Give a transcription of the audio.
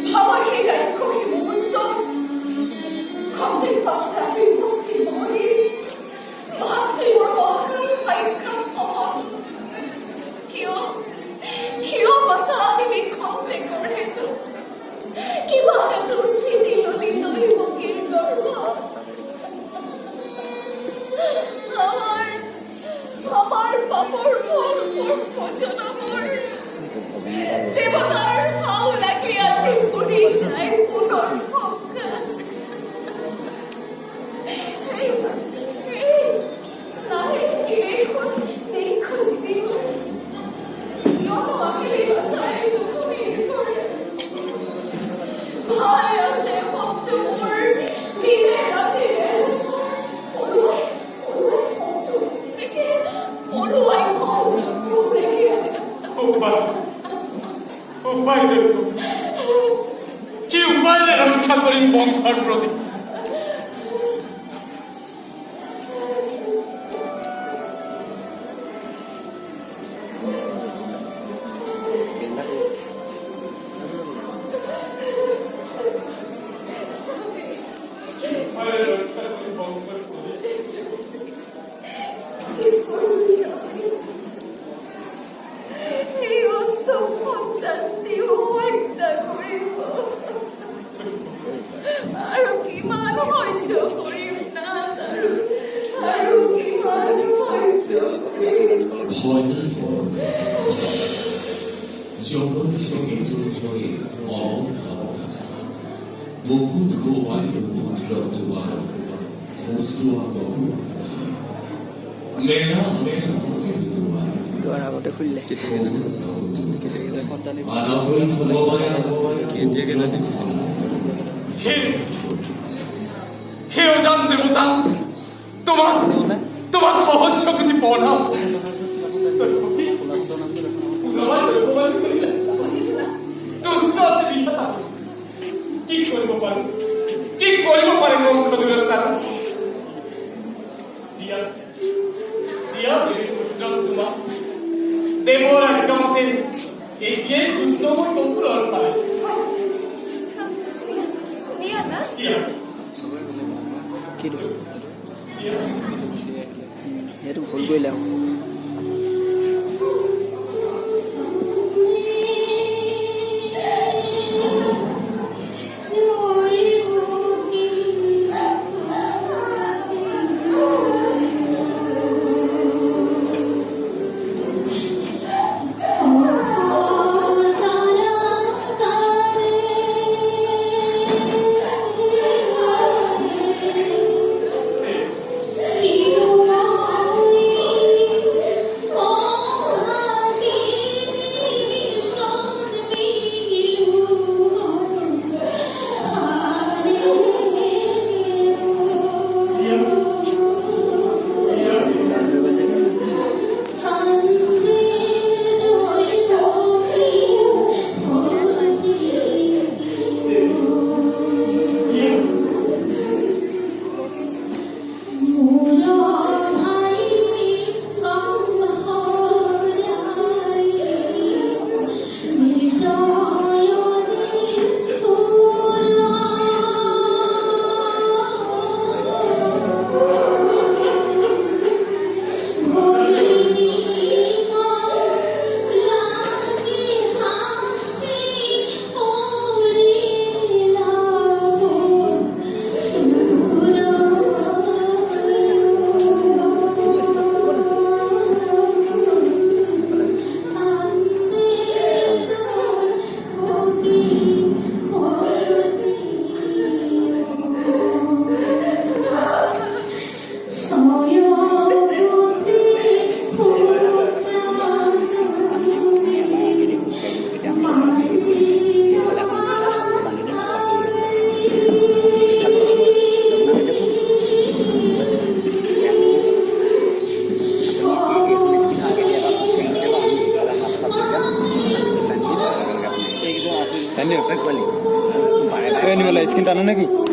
ভাবা সেই ৰাক্ষসী মুহূৰ্ত খন্তেই উপস্থিত মৰি মাতৃৰ মহাকাল সাক্ষাৎ সমান কিয় বচা আহিলি খন্তেকৰ হেতু কিবা হেতু স্থিতি ললি তই বকিৰ গৰ্ভ আমাৰ পাপৰ ফল ভোজনমৰ দেৱতাৰ হাও লাগি আজি ফুৰি যায় পুনৰ কি উপায় রক্ষা করি বংশর প্রতি জগৎ সঙ্গীতের জয়ে অমর ভাবধারা মুকুট গোয়ায় পুত্র তোমার খোঁজলোয়া বহু মেনা মুখে তোমার আগতে খুলিলে আনাবই সমবায়া হে অজান দেবতা তোমার রহস্য কিছু পড়া কি কৰিব পাৰে বংশ দুৰচাৰ দেৱৰ আজ্ঞামতে এতিয়াই কৃষ্ণময় বংশৰ পায় সেইটো ভুল কৰিলে Ini malah skin tanah lagi.